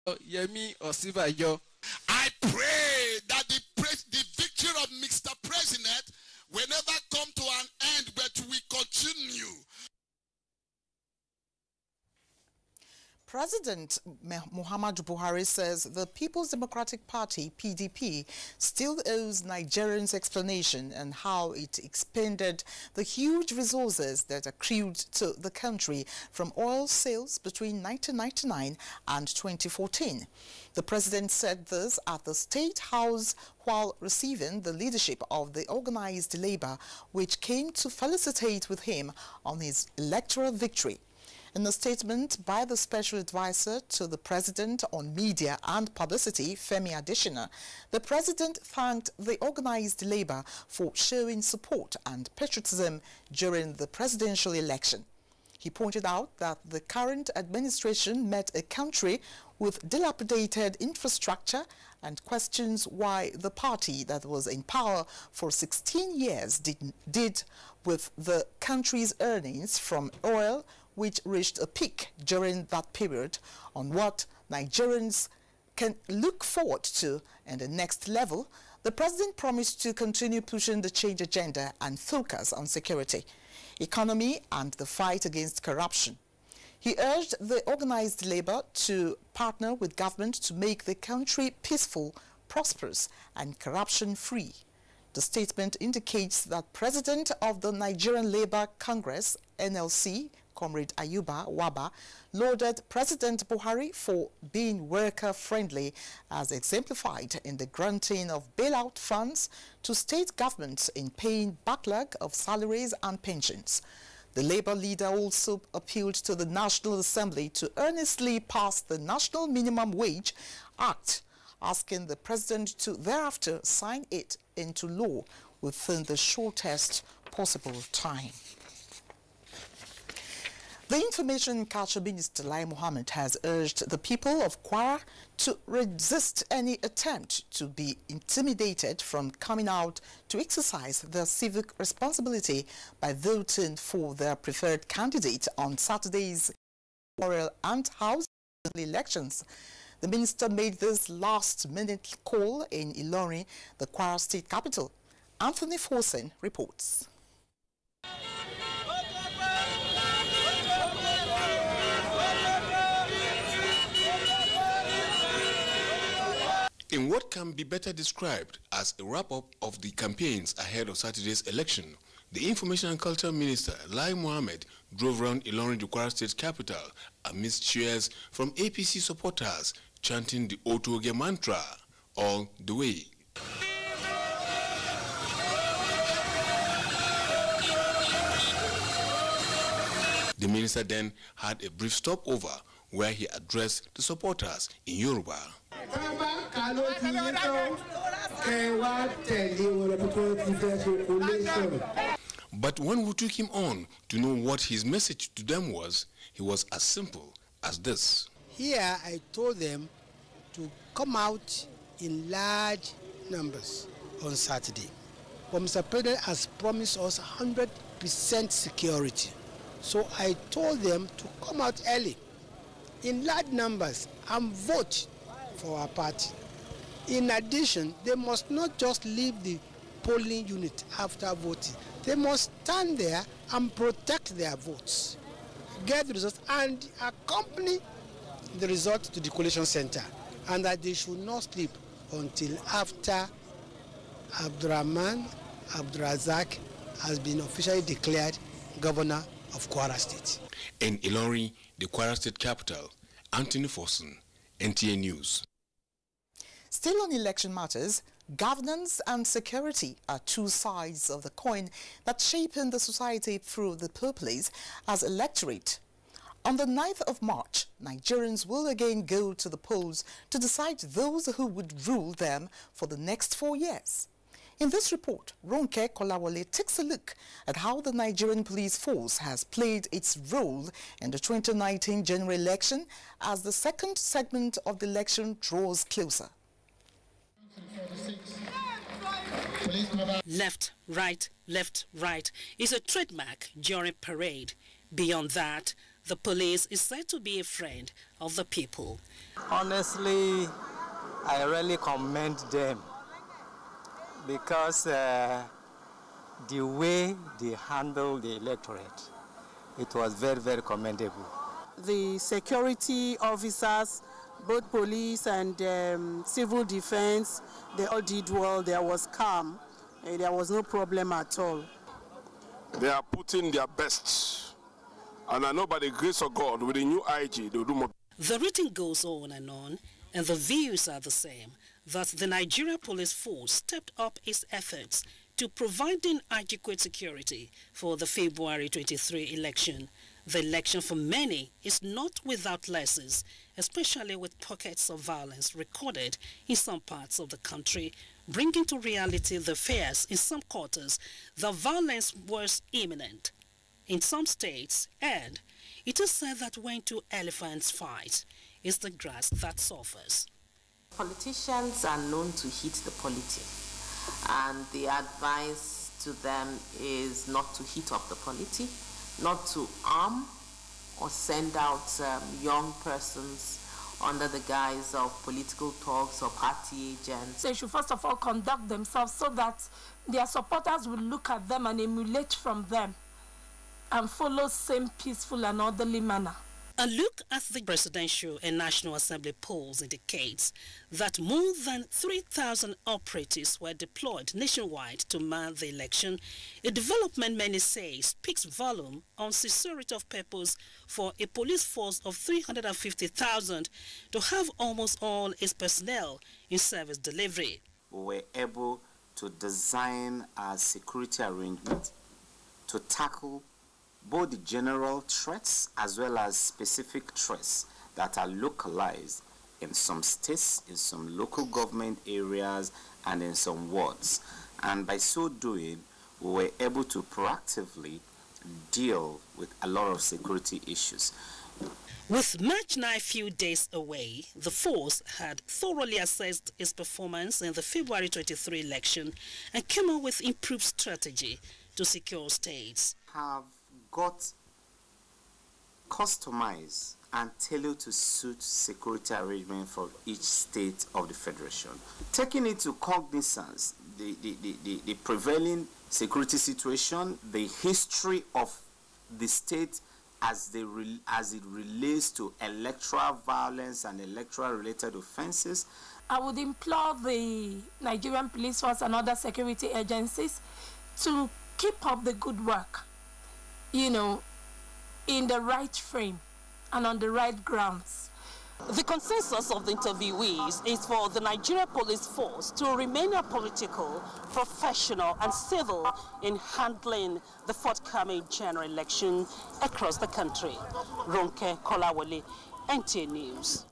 Yemi Osibajo. I pray that the victory of Mr. President will never come to an end, but we continue. President Muhammadu Buhari says the People's Democratic Party, PDP, still owes Nigerians explanation on how it expended the huge resources that accrued to the country from oil sales between 1999 and 2014. The president said this at the State House while receiving the leadership of the organized labor, which came to felicitate with him on his electoral victory. In a statement by the Special Advisor to the President on Media and Publicity, Femi Adesina, the President thanked the organized labor for showing support and patriotism during the presidential election. He pointed out that the current administration met a country with dilapidated infrastructure and questions why the party that was in power for 16 years did with the country's earnings from oil, which reached a peak during that period, on what Nigerians can look forward to in the next level. The president promised to continue pushing the change agenda and focus on security, economy, and the fight against corruption. He urged the organized labor to partner with government to make the country peaceful, prosperous, and corruption-free. The statement indicates that President of the Nigerian Labour Congress, NLC, Comrade Ayuba Waba, lauded President Buhari for being worker-friendly, as exemplified in the granting of bailout funds to state governments in paying backlog of salaries and pensions. The Labour leader also appealed to the National Assembly to earnestly pass the National Minimum Wage Act, asking the President to thereafter sign it into law within the shortest possible time. The Information and Culture Minister, Lai Mohammed, has urged the people of Kwara to resist any attempt to be intimidated from coming out to exercise their civic responsibility by voting for their preferred candidate on Saturday's mayoral and house elections. The minister made this last-minute call in Ilorin, the Kwara state capital. Anthony Forsen reports. In what can be better described as a wrap-up of the campaigns ahead of Saturday's election, the Information and Culture Minister, Lai Mohammed, drove around Ilorin, the Kwara state capital, amidst cheers from APC supporters chanting the Otoge mantra all the way. The minister then had a brief stopover where he addressed the supporters in Yoruba. But when we took him on to know what his message to them was, he was as simple as this. Here I told them to come out in large numbers on Saturday. But Mr. President has promised us 100% security. So I told them to come out early in large numbers and vote for our party. In addition, they must not just leave the polling unit after voting. They must stand there and protect their votes, get the results, and accompany the result to the collation center, and that they should not sleep until after Abdurrahman Abdurazak has been officially declared governor of Kwara State. In Ilorin, the Kwara State capital, Anthony Forsen, NTA News. Still on election matters, governance and security are two sides of the coin that shape the society through the populace as electorate. On the 9th of March, Nigerians will again go to the polls to decide those who would rule them for the next 4 years. In this report, Ronke Kolawole takes a look at how the Nigerian police force has played its role in the 2019 general election as the second segment of the election draws closer. Left, right is a trademark during parade. Beyond that, The police is said to be a friend of the people. Honestly, I really commend them because the way they handle the electorate, it was very, very commendable. The security officers, both police and civil defense, they all did well. There was calm. There was no problem at all. They are putting their best. And I know by the grace of God, with the new IG, they'll do more. The written goes on, and the views are the same, that the Nigeria Police Force stepped up its efforts to providing adequate security for the February 23 election. The election for many is not without lessons, especially with pockets of violence recorded in some parts of the country, bringing to reality the fears in some quarters that violence was imminent in some states, and it is said that when two elephants fight, it's the grass that suffers. Politicians are known to hit the polity, and the advice to them is not to hit up the polity, not to arm or send out young persons under the guise of political talks or party agents. They should first of all conduct themselves so that their supporters will look at them and emulate from them and follow same peaceful and orderly manner. A look at the Presidential and National Assembly polls indicates that more than 3,000 operatives were deployed nationwide to man the election, a development many say speaks volume on sincerity of purpose for a police force of 350,000 to have almost all its personnel in service delivery. We were able to design a security arrangement to tackle both the general threats as well as specific threats that are localized in some states, in some local government areas, and in some wards. And by so doing, we were able to proactively deal with a lot of security issues. With March now a few days away, the force had thoroughly assessed its performance in the February 23 election and came up with improved strategy to secure states. Have got customized and tailored to suit security arrangement for each state of the federation. Taking into cognizance the prevailing security situation, the history of the state as it relates to electoral violence and electoral related offenses. I would implore the Nigerian Police Force and other security agencies to keep up the good work, you know, in the right frame and on the right grounds. The consensus of the interviewees is for the Nigeria Police Force to remain apolitical, professional and civil in handling the forthcoming general election across the country. Ronke Kolawole, NTA News.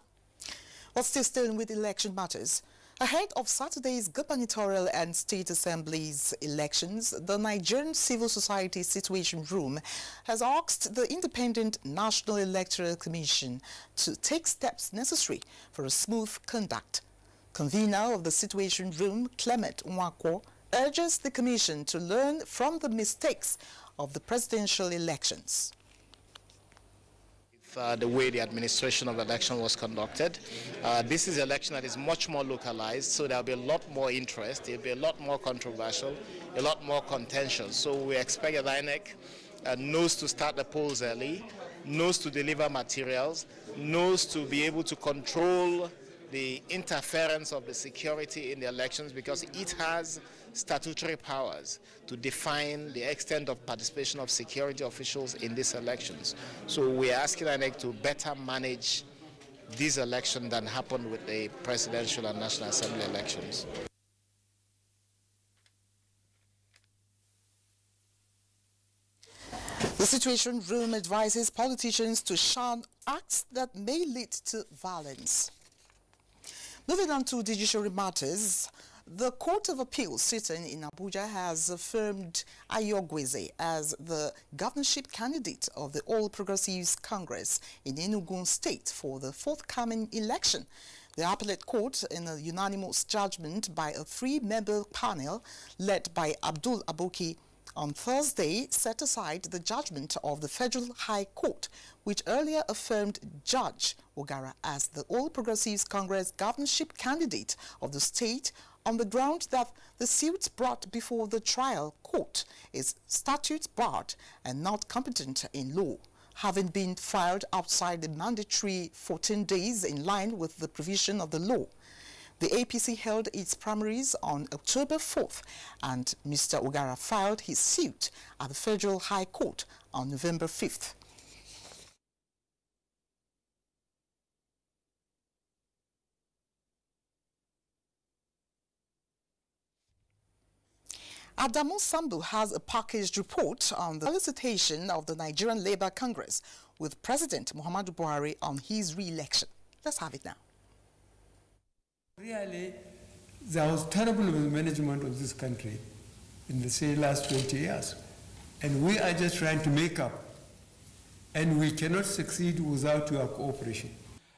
Well, still staying with election matters. Ahead of Saturday's gubernatorial and state assemblies elections, the Nigerian Civil Society Situation Room has asked the Independent National Electoral Commission to take steps necessary for a smooth conduct. Convener of the Situation Room, Clement Nwakwo, urges the Commission to learn from the mistakes of the presidential elections. The way the administration of the election was conducted. This is an election that is much more localized, so there'll be a lot more interest, it'll be a lot more controversial, a lot more contentious. So we expect that INEC knows to start the polls early, knows to deliver materials, knows to be able to control the interference of the security in the elections, because it has statutory powers to define the extent of participation of security officials in these elections. So we are asking INEC to better manage this election than happened with the presidential and National Assembly elections. The Situation Room advises politicians to shun acts that may lead to violence. Moving on to judiciary matters, the Court of Appeal sitting in Abuja has affirmed Ayogweze as the governorship candidate of the All Progressives Congress in Enugu State for the forthcoming election. The appellate court, in a unanimous judgment by a 3-member panel led by Abdul Aboki, on Thursday set aside the judgment of the Federal High Court, which earlier affirmed Judge Ogara as the All Progressives Congress governorship candidate of the state on the ground that the suit brought before the trial court is statute barred and not competent in law, having been filed outside the mandatory 14 days in line with the provision of the law. The APC held its primaries on October 4th, and Mr. Ogara filed his suit at the Federal High Court on November 5th. Adamu Sambu has a packaged report on the solicitation of the Nigerian Labour Congress with President Muhammadu Buhari on his re-election. Let's have it now. Really, there was terrible mismanagement of this country in the last 20 years. And we are just trying to make up. And we cannot succeed without your cooperation.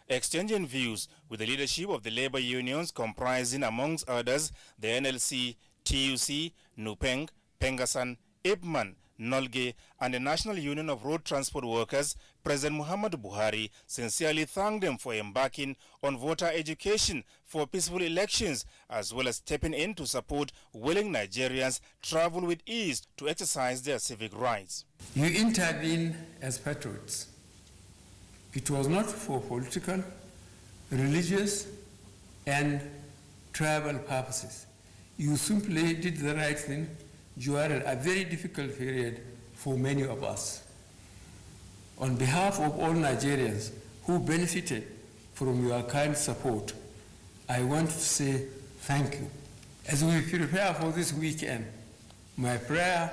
Exchanging views with the leadership of the labor unions comprising, amongst others, the NLC, TUC, Nupeng, Pengasan, Ipman, Nolge, and the National Union of Road Transport Workers, President Muhammadu Buhari sincerely thanked them for embarking on voter education for peaceful elections, as well as stepping in to support willing Nigerians travel with ease to exercise their civic rights. You intervened as patriots. It was not for political, religious, and tribal purposes. You simply did the right thing during a very difficult period for many of us. On behalf of all Nigerians who benefited from your kind support, I want to say thank you. As we prepare for this weekend, my prayer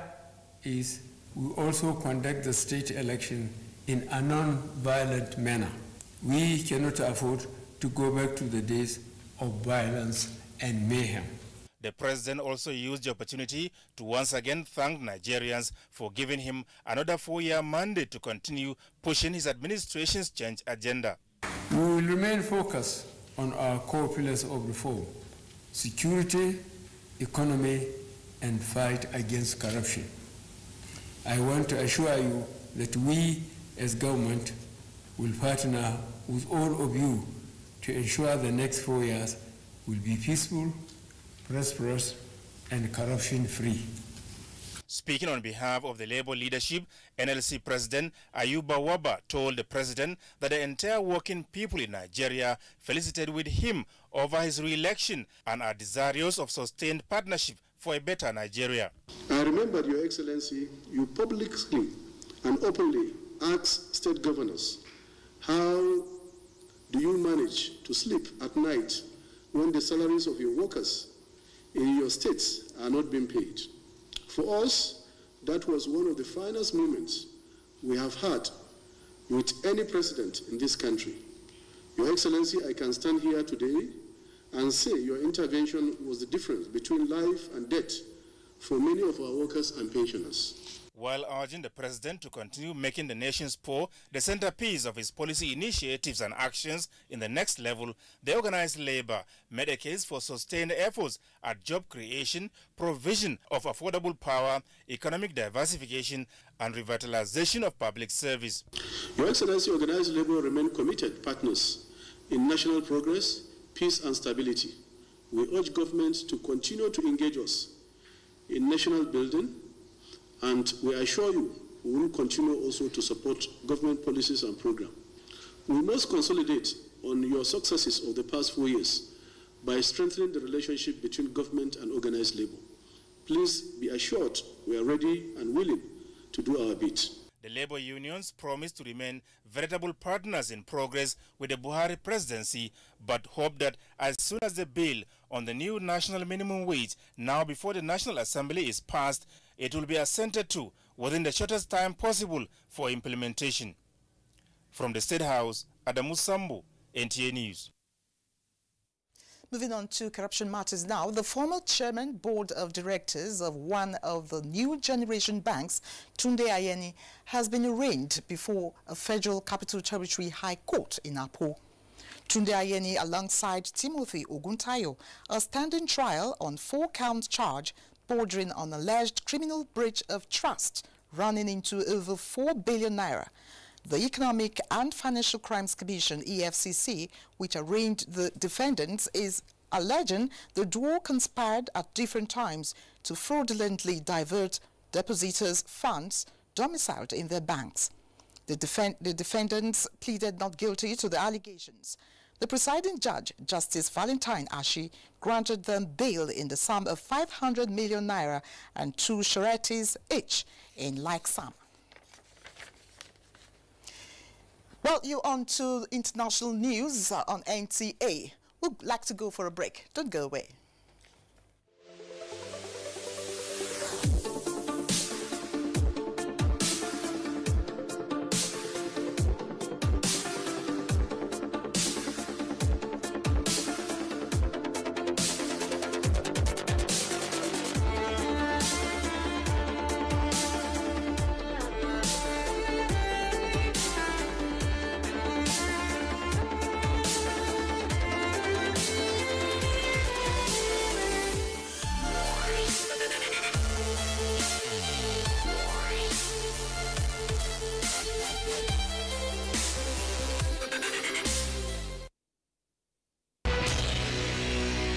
is we also conduct the state election in a non-violent manner. We cannot afford to go back to the days of violence and mayhem. The president also used the opportunity to once again thank Nigerians for giving him another 4-year mandate to continue pushing his administration's change agenda. We will remain focused on our core pillars of reform: security, economy, and fight against corruption. I want to assure you that we, as government, will partner with all of you to ensure the next 4 years will be peaceful, prosperous, and corruption-free. Speaking on behalf of the Labour leadership, NLC President Ayuba Waba told the president that the entire working people in Nigeria felicited with him over his re-election and are desirous of sustained partnership for a better Nigeria. I remember, Your Excellency, you publicly and openly asked state governors, how do you manage to sleep at night when the salaries of your workers in your states are not being paid? For us, that was one of the finest moments we have had with any president in this country. Your Excellency, I can stand here today and say your intervention was the difference between life and death for many of our workers and pensioners. While urging the president to continue making the nation's poor the centerpiece of his policy initiatives and actions in the next level, the organized labor made a case for sustained efforts at job creation, provision of affordable power, economic diversification, and revitalization of public service. Your Excellency, organized labor remain committed partners in national progress, peace, and stability. We urge government to continue to engage us in national building, and we assure you we will continue also to support government policies and programs. We must consolidate on your successes of the past 4 years by strengthening the relationship between government and organized labor. Please be assured we are ready and willing to do our bit. The labor unions promised to remain veritable partners in progress with the Buhari presidency, but hope that as soon as the bill on the new national minimum wage, now before the National Assembly, is passed, it will be assented to within the shortest time possible for implementation. From the State House, Adamu Sambu, NTA News. Moving on to corruption matters now, the former chairman board of directors of one of the new generation banks, Tunde Ayeni, has been arraigned before a Federal Capital Territory High Court in Apo. Tunde Ayeni, alongside Timothy Oguntayo, are standing trial on 4-count charge bordering on alleged criminal breach of trust running into over 4 billion naira. The Economic and Financial Crimes Commission, EFCC, which arraigned the defendants, is alleging the duo conspired at different times to fraudulently divert depositors' funds domiciled in their banks. The defendants pleaded not guilty to the allegations. The presiding judge, Justice Valentine Ashi, granted them bail in the sum of 500 million naira and 2 sureties each in like sum. Well, you're on to international news on NTA. We'd like to go for a break. Don't go away.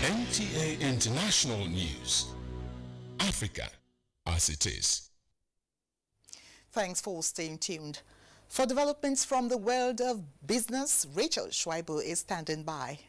NTA International News. Africa as it is. Thanks for staying tuned. For developments from the world of business, Rachel Schweiber is standing by.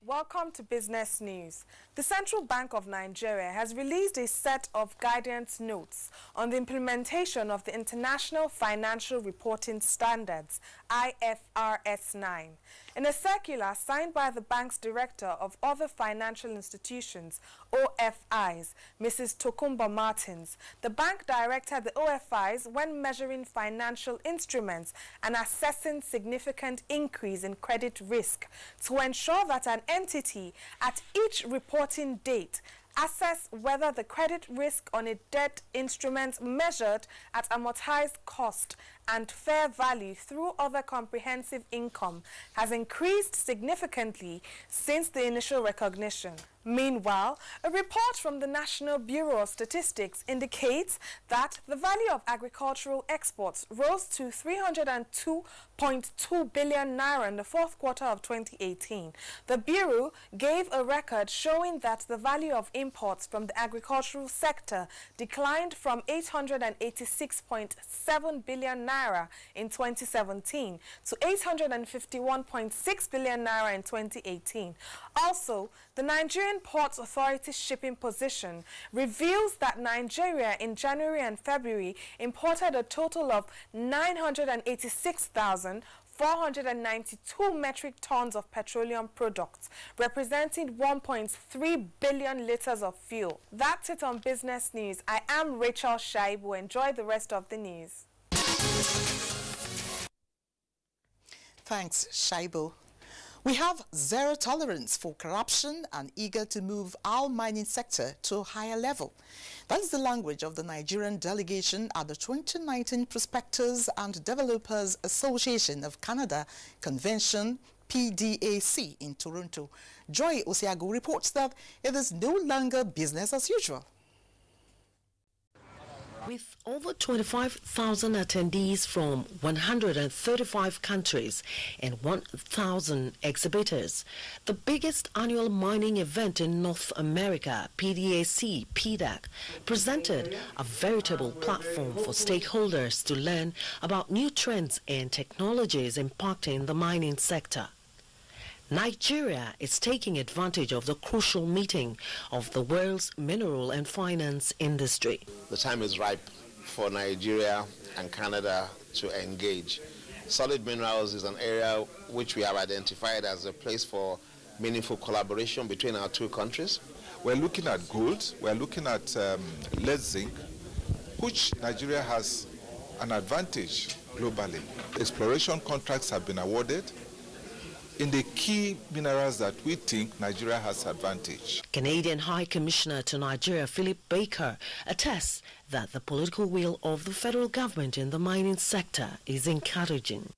Welcome to Business News. The Central Bank of Nigeria has released a set of guidance notes on the implementation of the International Financial Reporting Standards, IFRS 9. In a circular signed by the bank's Director of Other Financial Institutions, OFIs, Mrs. Tokumbo Martins, the bank directed the OFIs when measuring financial instruments and assessing significant increase in credit risk to ensure that an entity at each reporting date assess whether the credit risk on a debt instrument measured at amortized cost and fair value through other comprehensive income has increased significantly since the initial recognition. Meanwhile, a report from the National Bureau of Statistics indicates that the value of agricultural exports rose to 302.2 billion naira in the fourth quarter of 2018. The Bureau gave a record showing that the value of imports from the agricultural sector declined from 886.7 billion naira in 2017 to 851.6 billion naira in 2018. Also, the Nigerian Ports Authority shipping position reveals that Nigeria in January and February imported a total of 986,492 metric tons of petroleum products, representing 1.3 billion liters of fuel. That's it on Business News. I am Rachel Shaibu. Enjoy the rest of the news. Thanks, Shaibu. We have zero tolerance for corruption and eager to move our mining sector to a higher level. That is the language of the Nigerian delegation at the 2019 Prospectors and Developers Association of Canada Convention, PDAC, in Toronto. Joy Osiago reports that it is no longer business as usual. With over 25,000 attendees from 135 countries and 1,000 exhibitors, the biggest annual mining event in North America, PDAC, PDAC, presented a veritable platform for stakeholders to learn about new trends and technologies impacting the mining sector. Nigeria is taking advantage of the crucial meeting of the world's mineral and finance industry. The time is ripe for Nigeria and Canada to engage. Solid minerals is an area which we have identified as a place for meaningful collaboration between our two countries. We're looking at gold, we're looking at lead zinc, which Nigeria has an advantage globally. Exploration contracts have been awarded in the key minerals that we think Nigeria has advantage. Canadian High Commissioner to Nigeria, Philip Baker, attests that the political will of the federal government in the mining sector is encouraging.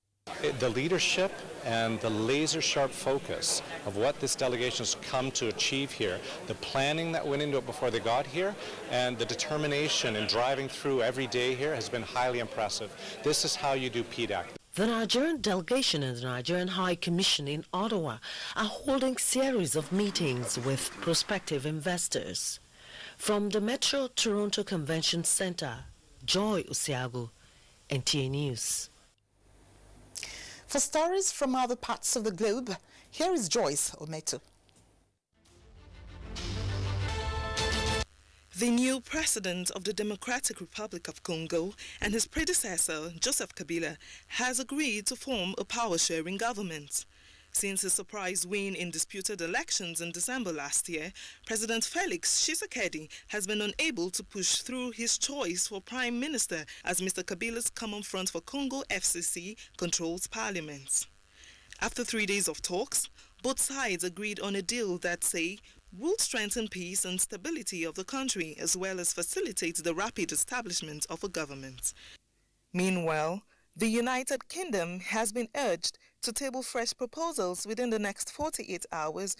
The leadership and the laser-sharp focus of what this delegation has come to achieve here, the planning that went into it before they got here, and the determination in driving through every day here has been highly impressive. This is how you do PDAC. The Nigerian delegation and the Nigerian High Commission in Ottawa are holding series of meetings with prospective investors. From the Metro Toronto Convention Centre, Joy Usiagu, NTA News. For stories from other parts of the globe, here is Joyce Ometo. The new president of the Democratic Republic of Congo and his predecessor, Joseph Kabila, has agreed to form a power-sharing government. Since his surprise win in disputed elections in December last year, President Felix Tshisekedi has been unable to push through his choice for Prime Minister as Mr. Kabila's Common Front for Congo FCC controls parliament. After 3 days of talks, both sides agreed on a deal that, will strengthen peace and stability of the country as well as facilitate the rapid establishment of a government. Meanwhile, the United Kingdom has been urged to table fresh proposals within the next 48 hours